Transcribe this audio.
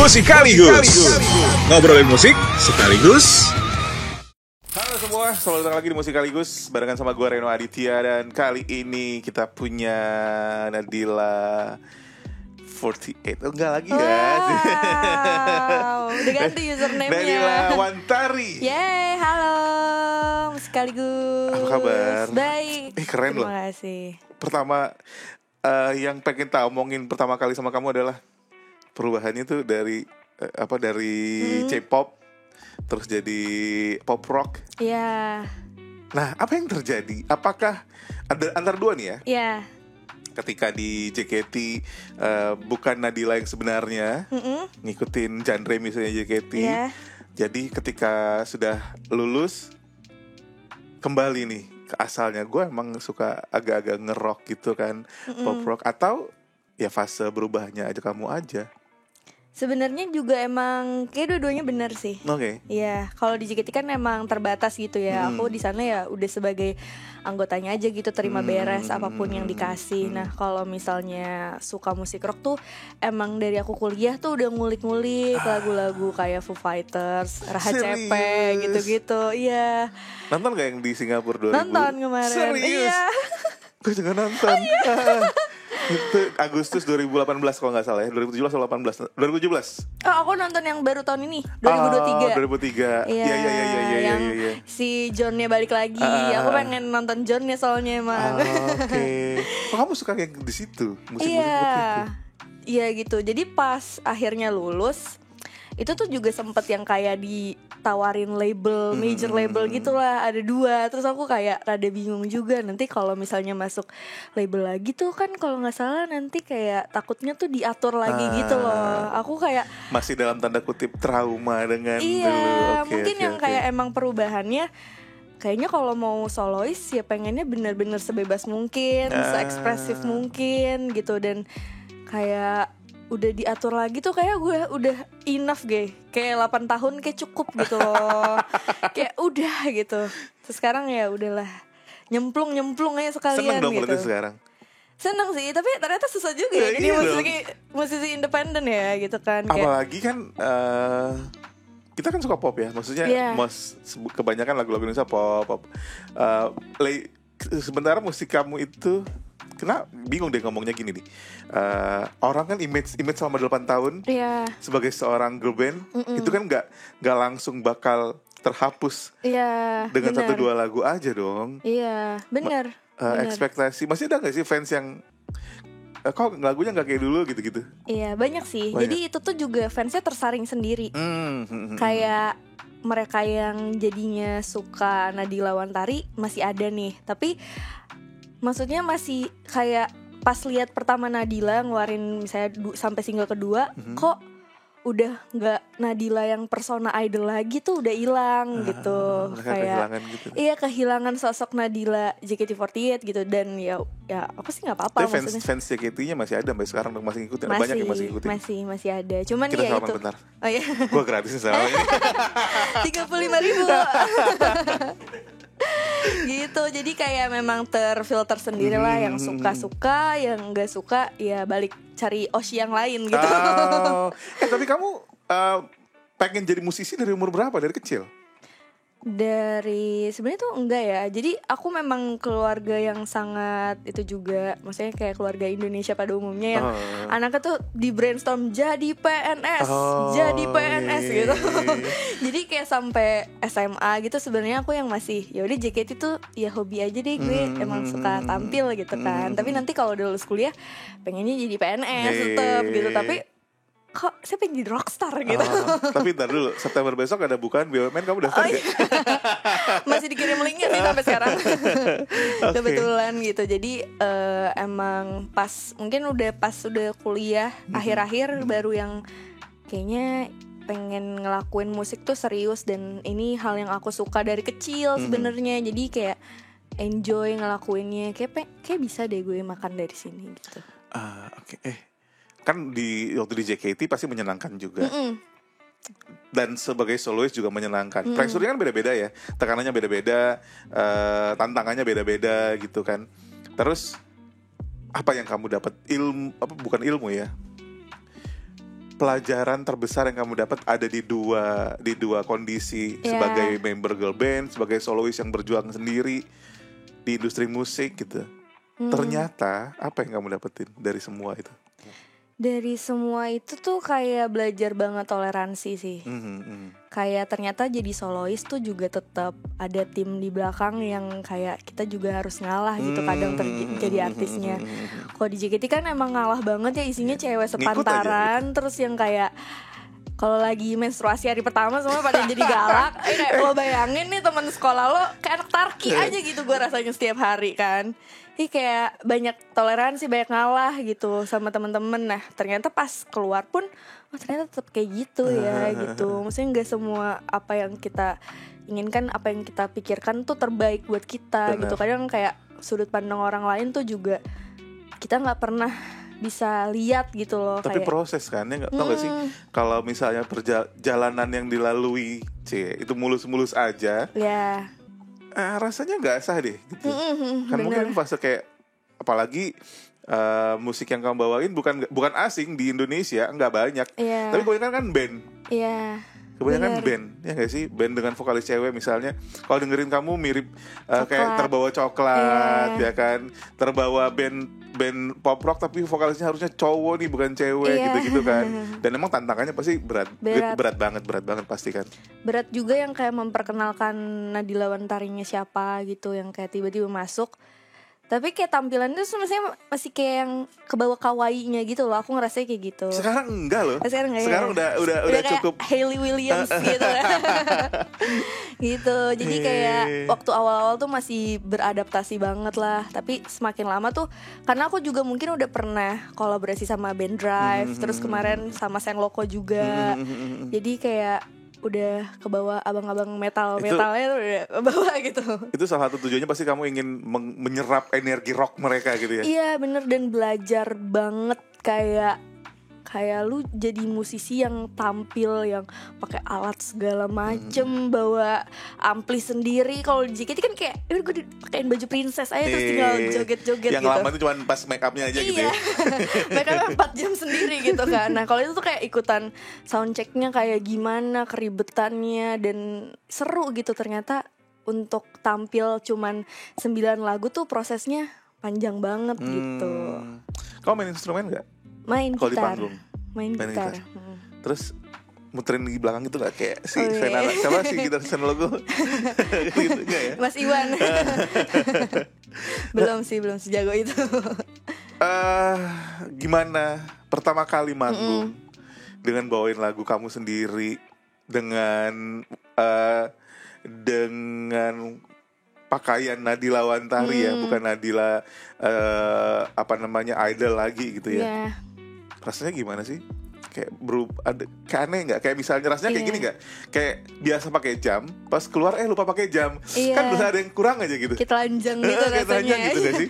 Musikaligus. Ngobrolin musik sekaligus. Halo semua, selamat datang lagi di Musikaligus barengan sama gue Reno Aditya. Dan kali ini kita punya Nadila 48. Oh, enggak lagi ya. Wow, udah ganti username-nya. Nadila Wantari. Yeay, halo Musikaligus. Apa kabar? Baik. Keren loh. Terima kasih. Pertama yang pengen tak omongin pertama kali sama kamu adalah perubahannya tuh dari J-pop terus jadi pop rock. Iya. Nah, apa yang terjadi? Apakah antara dua nih ya? Iya. Ketika di JKT bukan Nadila yang sebenarnya, ngikutin genre misalnya JKT. Iya. Jadi ketika sudah lulus kembali nih ke asalnya, gue emang suka agak-agak nge-rock gitu kan, pop rock, atau ya fase berubahnya aja kamu aja. Sebenarnya juga emang kayak dua-duanya benar sih. Oke. Iya, kalau di JKT kan emang terbatas gitu ya. Aku di sana ya udah sebagai anggotanya aja gitu, terima beres apapun yang dikasih. Nah, kalau misalnya suka musik rock tuh emang dari aku kuliah tuh udah ngulik-ngulik lagu-lagu kayak Foo Fighters, Raha CP gitu-gitu. Iya. Nonton gak yang di Singapura 2000? Nonton kemarin. Serius? Iya. Gue juga nonton. Itu Agustus 2018 kalau nggak salah ya, 2017 atau 18? 2017. Oh, aku nonton yang baru tahun ini, 2023. 2003. Iya. Yang si Johnnya balik lagi. Aku pengen nonton Johnnya soalnya emang. Oke. Oh, kamu suka kayak di situ musik-musik Iya. seperti itu? Iya gitu. Jadi pas akhirnya lulus, itu tuh juga sempet yang kayak ditawarin label, major label gitulah, ada 2. Terus aku kayak rada bingung juga, nanti kalau misalnya masuk label lagi tuh kan kalau nggak salah nanti kayak takutnya tuh diatur lagi gitu loh. Aku kayak masih dalam tanda kutip trauma dengan iya, dulu. mungkin yang kayak emang perubahannya kayaknya kalau mau solois ya pengennya bener-bener sebebas mungkin, seekspresif mungkin gitu. Dan kayak udah diatur lagi tuh kayak gue udah enough kayak 8 tahun kayak cukup gitu loh. Kayak udah gitu. Terus sekarang ya udahlah, nyemplung aja sekalian. Seneng dong gitu. berarti sekarang. Seneng sih, tapi ternyata susah juga ya. Jadi musisi independen ya gitu kan. Apalagi kan kita kan suka pop ya, maksudnya kebanyakan lagu-lagu Indonesia pop. Sementara musik kamu itu bingung deh ngomongnya gini nih. Orang kan image selama 8 tahun sebagai seorang girl band itu kan nggak langsung bakal terhapus dengan 1-2 lagu aja dong. Iya, benar. Ekspektasi masih ada nggak sih fans yang kok lagunya nggak kayak dulu gitu-gitu? Iya, banyak sih. Jadi itu tuh juga fansnya tersaring sendiri. Kayak mereka yang jadinya suka Nadila Wantari masih ada nih, tapi maksudnya masih kayak pas lihat pertama Nadila ngeluarin misalnya sampai single kedua, kok udah nggak Nadila yang persona idol lagi tuh udah hilang gitu. Kayak gitu. Iya, kehilangan sosok Nadila JKT48 gitu. Dan ya aku sih nggak apa-apa. Tapi fans JKT-nya masih ada sampai sekarang, masih ngikutin. Banyak yang masih ngikutin. Masih ada. Cuman kita ya itu. Bentar. Oh iya. Gue gratis sama ini. 35.000. Gitu, jadi kayak memang terfilter sendiri lah. Yang suka, yang nggak suka ya balik cari Oshi yang lain gitu. Tapi kamu pengen jadi musisi dari umur berapa? Dari kecil? Dari sebenarnya tuh enggak ya. Jadi aku memang keluarga yang sangat itu juga, maksudnya kayak keluarga Indonesia pada umumnya yang anaknya tuh di brainstorm jadi PNS, gitu. Jadi kayak sampai SMA gitu sebenarnya aku yang masih ya udah JKT tuh ya hobi aja deh, gue emang suka tampil gitu kan. Tapi nanti kalau udah lulus kuliah pengennya jadi PNS tetap gitu. Tapi kok saya pengen jadi rockstar gitu. Tapi ntar dulu, September besok ada bukaan BUMN, kamu daftar gak? Masih dikirim linknya sih sampai sekarang. Kebetulan gitu. Jadi emang mungkin udah kuliah akhir-akhir baru yang kayaknya pengen ngelakuin musik tuh serius. Dan ini hal yang aku suka dari kecil sebenarnya. Jadi kayak enjoy ngelakuinnya. Kayak bisa deh gue makan dari sini gitu. Oke. Kan waktu di JKT pasti menyenangkan juga. Dan sebagai solois juga menyenangkan. Pressure-nya kan beda-beda ya, tekanannya beda-beda, tantangannya beda-beda gitu kan. Terus apa yang kamu dapat bukan ilmu ya, pelajaran terbesar yang kamu dapat ada di dua kondisi, sebagai member girl band, sebagai solois yang berjuang sendiri di industri musik gitu. Ternyata apa yang kamu dapetin dari semua itu? Dari semua itu tuh kayak belajar banget toleransi sih. Kayak ternyata jadi solois tuh juga tetap ada tim di belakang yang kayak kita juga harus ngalah gitu kadang jadi artisnya. Kalau di JKT kan emang ngalah banget ya, isinya cewek sepantaran, terus yang kayak kalau lagi menstruasi hari pertama semua pada jadi galak. Kayak lo bayangin nih teman sekolah lo kayak anak tarki aja gitu gue rasanya setiap hari kan. Kayak banyak toleransi, banyak ngalah gitu sama teman-teman. Nah ternyata pas keluar pun, ternyata tetap kayak gitu ya gitu. Maksudnya nggak semua apa yang kita inginkan, apa yang kita pikirkan tuh terbaik buat kita. Gitu. Kadang kayak sudut pandang orang lain tuh juga kita nggak pernah bisa lihat gitu loh. Tapi kayak proses kan, ya nggak tau gak sih kalau misalnya perjalanan yang dilalui itu mulus-mulus aja. Rasanya nggak sah deh gitu. Kan mungkin fase kayak apalagi musik yang kamu bawain bukan asing di Indonesia, nggak banyak. Tapi kebanyakan kan band. Kebanyakan band, ya nggak sih, band dengan vokalis cewek misalnya. Kalau dengerin kamu mirip kayak Terbawa Coklat, ya kan, Terbawa band pop rock tapi vokalisnya harusnya cowok nih bukan cewek gitu kan. Dan emang tantangannya pasti berat banget pasti kan. Berat juga yang kayak memperkenalkan Nadila Wantarinya siapa gitu, yang kayak tiba-tiba masuk. Tapi kayak tampilan itu sebenarnya masih kayak yang kebawa kawaiinya gitu loh. Aku ngerasanya kayak gitu. Sekarang enggak loh. Sekarang udah cukup Hayley Williams gitu kan. Gitu. Jadi kayak waktu awal-awal tuh masih beradaptasi banget lah. Tapi semakin lama tuh, karena aku juga mungkin udah pernah kolaborasi sama Band Drive, terus kemarin sama Sen Loco juga. Jadi kayak udah kebawa abang-abang metalnya tuh udah kebawa gitu. Itu salah satu tujuannya pasti kamu ingin menyerap energi rock mereka gitu ya. Iya bener, dan belajar banget kayak lu jadi musisi yang tampil yang pakai alat segala macem, bawa ampli sendiri. Kalau di JKT kan kayak gue pakein baju princess aja terus tinggal joget-joget yang gitu. Yang lama itu cuma pas make upnya aja gitu ya. Make upnya 4 jam sendiri gitu kan. Nah kalau itu tuh kayak ikutan soundchecknya kayak gimana, keribetannya, dan seru gitu. Ternyata untuk tampil cuman 9 lagu tuh prosesnya panjang banget gitu. Kamu main instrumen gak? Main kalo gitar. Main gitar. Terus muterin di belakang gitu gak? Kayak si Senara, siapa sih gitar Sen Logo? Gitu gak ya? Mas Iwan. belum sejago itu. Gimana pertama kali manggung dengan bawain lagu kamu sendiri, dengan pakaian Nadila Wantari ya, bukan Nadila idol lagi gitu ya. Rasanya gimana sih? Kayak kayak aneh nggak? Kayak misalnya rasanya kayak gini nggak? Kayak biasa pakai jam, pas keluar lupa pakai jam. Kan bisa ada yang kurang aja gitu. Kita telanjang gitu rasanya. Gitu gak sih?